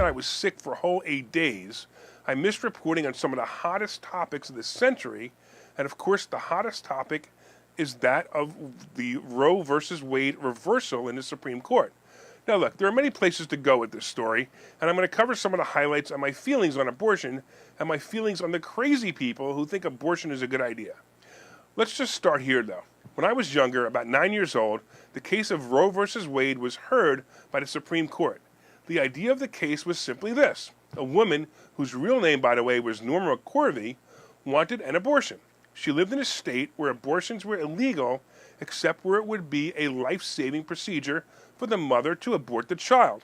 that I was sick for a whole 8 days, I missed reporting on some of the hottest topics of this century, and of course the hottest topic is that of the Roe versus Wade reversal in the Supreme Court. Now look, there are many places to go with this story, and I'm going to cover some of the highlights on my feelings on abortion and my feelings on the crazy people who think abortion is a good idea. Let's just start here though. When I was younger, about 9 years old, the case of Roe versus Wade was heard by the Supreme Court. The idea of the case was simply this. A woman, whose real name, by the way, was Norma McCorvey, wanted an abortion. She lived in a state where abortions were illegal, except where it would be a life-saving procedure for the mother to abort the child.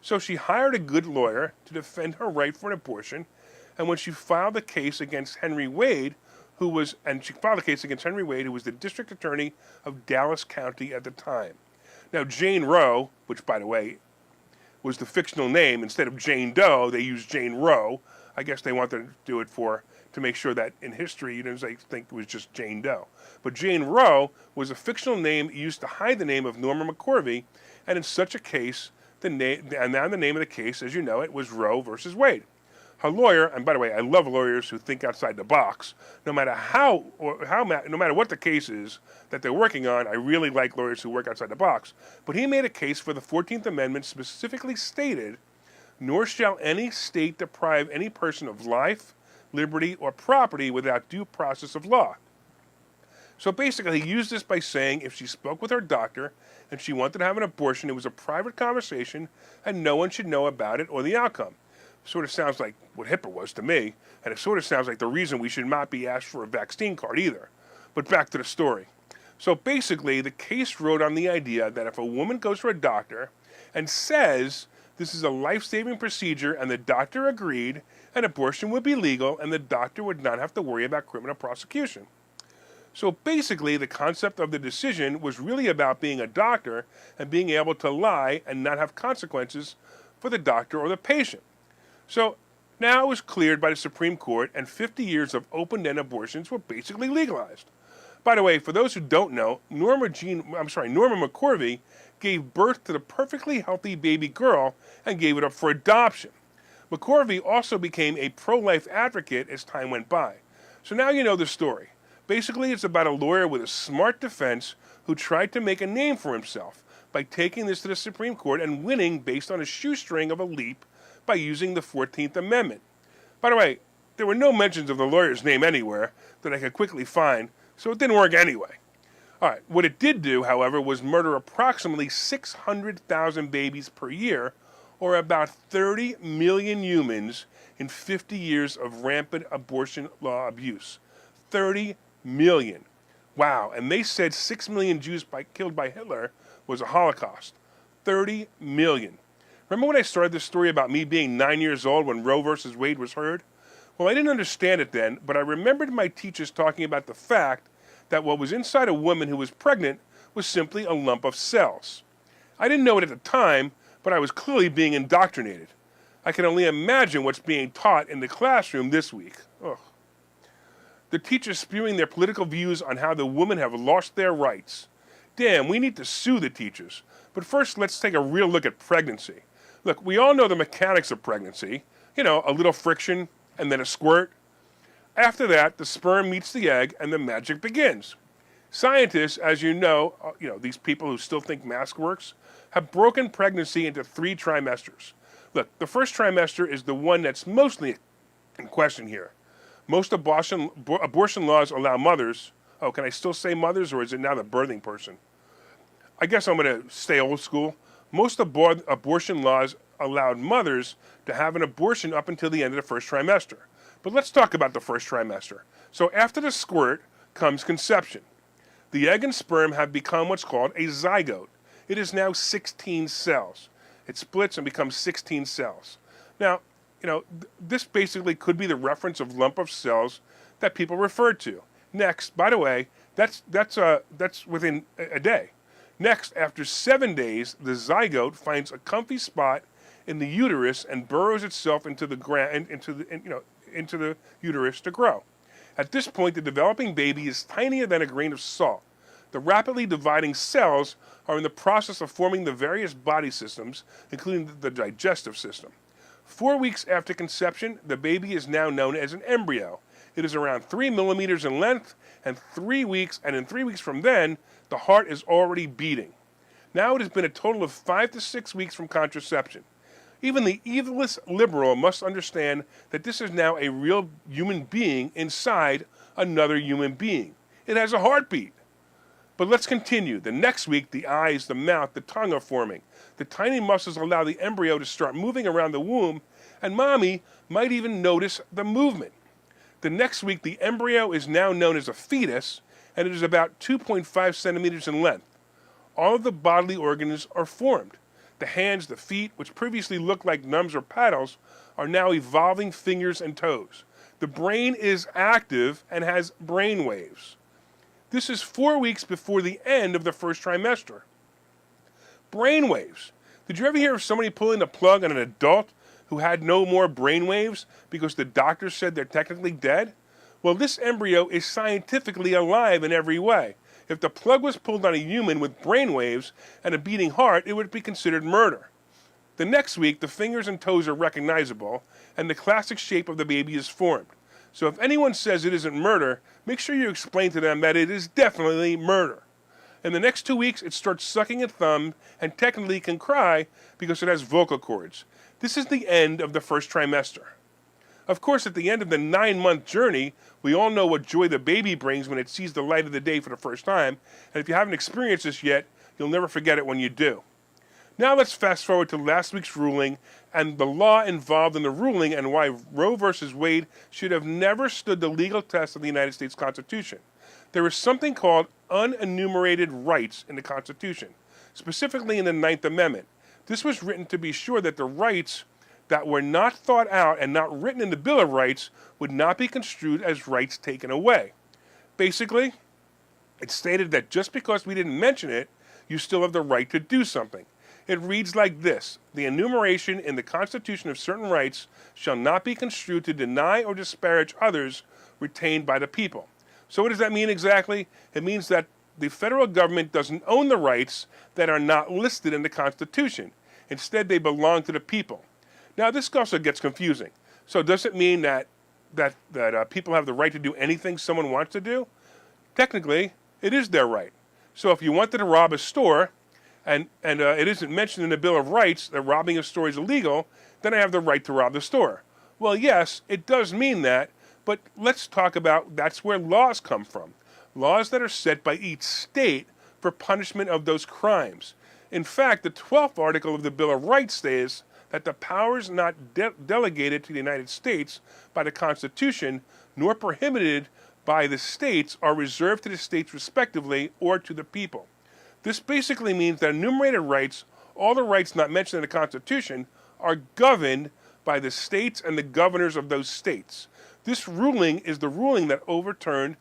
So she hired a good lawyer to defend her right for an abortion, and when she filed the case against Henry Wade, who was the district attorney of Dallas County at the time. Now, Jane Roe, which, by the way, was the fictional name, instead of Jane Doe, they used Jane Roe. I guess they wanted to do it to make sure that in history, they think it was just Jane Doe. But Jane Roe was a fictional name used to hide the name of Norma McCorvey, and in such a case, the name of the case, as you know it, was Roe versus Wade. Her lawyer, and by the way, I love lawyers who think outside the box. No matter no matter what the case is that they're working on, I really like lawyers who work outside the box. But he made a case for the 14th Amendment, specifically stated, "Nor shall any state deprive any person of life, liberty, or property without due process of law." So basically, he used this by saying if she spoke with her doctor and she wanted to have an abortion, it was a private conversation and no one should know about it or the outcome. Sort of sounds like what HIPAA was to me, and it sort of sounds like the reason we should not be asked for a vaccine card either. But back to the story. So basically, the case rode on the idea that if a woman goes to a doctor and says this is a life-saving procedure and the doctor agreed, an abortion would be legal and the doctor would not have to worry about criminal prosecution. So basically, the concept of the decision was really about being a doctor and being able to lie and not have consequences for the doctor or the patient. So now it was cleared by the Supreme Court, and 50 years of open-end abortions were basically legalized. By the way, for those who don't know, Norma McCorvey gave birth to the perfectly healthy baby girl and gave it up for adoption. McCorvey also became a pro-life advocate as time went by. So now you know the story. Basically, it's about a lawyer with a smart defense who tried to make a name for himself by taking this to the Supreme Court and winning based on a shoestring of a leap by using the 14th Amendment. By the way, there were no mentions of the lawyer's name anywhere that I could quickly find, so it didn't work anyway. All right, what it did do, however, was murder approximately 600,000 babies per year, or about 30 million humans in 50 years of rampant abortion law abuse. 30 million. Wow, and they said 6 million Jews killed by Hitler was a Holocaust. 30 million. Remember when I started this story about me being 9 years old when Roe versus Wade was heard? Well, I didn't understand it then, but I remembered my teachers talking about the fact that what was inside a woman who was pregnant was simply a lump of cells. I didn't know it at the time, but I was clearly being indoctrinated. I can only imagine what's being taught in the classroom this week. Ugh. The teachers spewing their political views on how the women have lost their rights. Damn, we need to sue the teachers. But first, let's take a real look at pregnancy. Look, we all know the mechanics of pregnancy. You know, a little friction and then a squirt. After that, the sperm meets the egg and the magic begins. Scientists, as you know, these people who still think math works, have broken pregnancy into 3 trimesters. Look, the first trimester is the one that's mostly in question here. Most abortion laws allow mothers, can I still say mothers, or is it now the birthing person? I guess I'm going to stay old school. Most abortion laws allowed mothers to have an abortion up until the end of the first trimester. But let's talk about the first trimester. So after the squirt comes conception. The egg and sperm have become what's called a zygote. It is now 16 cells. It splits and becomes 16 cells. Now, this basically could be the reference of lump of cells that people refer to. Next, by the way, that's within a day. Next, after 7 days, the zygote finds a comfy spot in the uterus and burrows itself into the uterus to grow. At this point, the developing baby is tinier than a grain of salt. The rapidly dividing cells are in the process of forming the various body systems, including the digestive system. 4 weeks after conception, the baby is now known as an embryo. It is around 3 millimeters in length, and in 3 weeks from then, the heart is already beating. Now it has been a total of 5 to 6 weeks from contraception. Even the evilest liberal must understand that this is now a real human being inside another human being. It has a heartbeat. But let's continue. The next week, the eyes, the mouth, the tongue are forming. The tiny muscles allow the embryo to start moving around the womb, and mommy might even notice the movement. The next week, the embryo is now known as a fetus, and it is about 2.5 centimeters in length. All of the bodily organs are formed. The hands, the feet, which previously looked like thumbs or paddles, are now evolving fingers and toes. The brain is active and has brain waves. This is 4 weeks before the end of the first trimester. Brain waves. Did you ever hear of somebody pulling the plug on an adult who had no more brain waves because the doctor said they're technically dead? Well, this embryo is scientifically alive in every way. If the plug was pulled on a human with brain waves and a beating heart, it would be considered murder. The next week, the fingers and toes are recognizable, and the classic shape of the baby is formed. So if anyone says it isn't murder, make sure you explain to them that it is definitely murder. In the next 2 weeks, it starts sucking a thumb and technically can cry because it has vocal cords. This is the end of the first trimester. Of course, at the end of the 9-month journey, we all know what joy the baby brings when it sees the light of the day for the first time, and if you haven't experienced this yet, you'll never forget it when you do. Now let's fast forward to last week's ruling and the law involved in the ruling and why Roe versus Wade should have never stood the legal test of the United States Constitution. There is something called unenumerated rights in the Constitution, specifically in the 9th Amendment. This was written to be sure that the rights that were not thought out and not written in the Bill of Rights would not be construed as rights taken away. Basically, it stated that just because we didn't mention it, you still have the right to do something. It reads like this: the enumeration in the Constitution of certain rights shall not be construed to deny or disparage others retained by the people. So what does that mean exactly? It means that the federal government doesn't own the rights that are not listed in the Constitution. Instead, they belong to the people. Now, this also gets confusing. So does it mean that people have the right to do anything someone wants to do? Technically, it is their right. So if you wanted to rob a store, and it isn't mentioned in the Bill of Rights that robbing a store is illegal, then I have the right to rob the store. Well, yes, it does mean that, but let's talk about that's where laws come from. Laws that are set by each state for punishment of those crimes. In fact, the 12th article of the Bill of Rights says that the powers not delegated to the United States by the Constitution nor prohibited by the states are reserved to the states respectively or to the people. This basically means that enumerated rights, all the rights not mentioned in the Constitution, are governed by the states and the governors of those states. This ruling is the ruling that overturned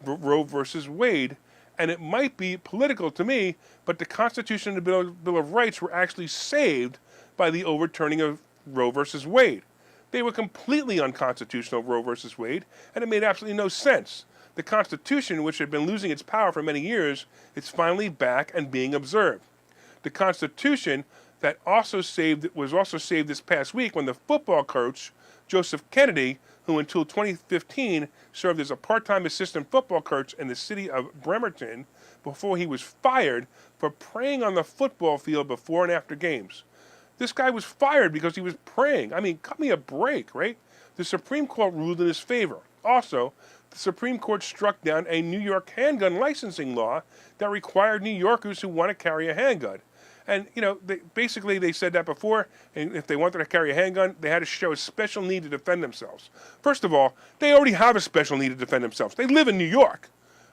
Roe versus Wade, and it might be political to me, but the Constitution and the Bill of Rights were actually saved by the overturning of Roe versus Wade. They were completely unconstitutional, Roe versus Wade, and it made absolutely no sense. The Constitution, which had been losing its power for many years, is finally back and being observed. The Constitution that was also saved this past week when the football coach, Joseph Kennedy, who until 2015 served as a part-time assistant football coach in the city of Bremerton before he was fired for praying on the football field before and after games. This guy was fired because he was praying. I mean, cut me a break, right? The Supreme Court ruled in his favor. Also, the Supreme Court struck down a New York handgun licensing law that required New Yorkers who want to carry a handgun. And, they said that before, and if they wanted to carry a handgun, they had to show a special need to defend themselves. First of all, they already have a special need to defend themselves. They live in New York.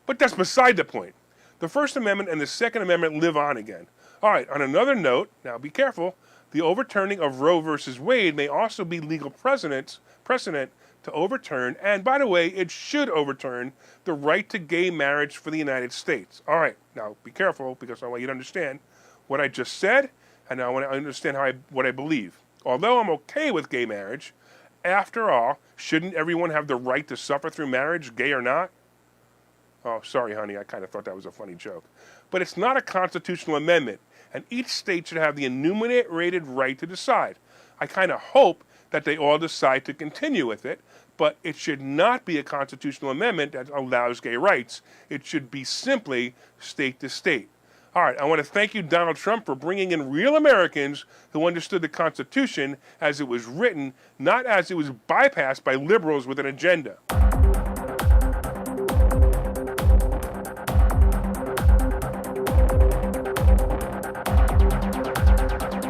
But that's beside the point. The First Amendment and the Second Amendment live on again. All right, on another note, now be careful, the overturning of Roe versus Wade may also be legal precedent to overturn, and by the way, it should overturn the right to gay marriage for the United States. All right, now be careful because I want you to understand what I just said, and I want to understand what I believe. Although I'm okay with gay marriage, after all, shouldn't everyone have the right to suffer through marriage, gay or not? Oh, sorry, honey, I kind of thought that was a funny joke. But it's not a constitutional amendment, and each state should have the enumerated right to decide. I kind of hope that they all decide to continue with it. But it should not be a constitutional amendment that allows gay rights. It should be simply state to state. All right, I want to thank you, Donald Trump, for bringing in real Americans who understood the Constitution as it was written, not as it was bypassed by liberals with an agenda.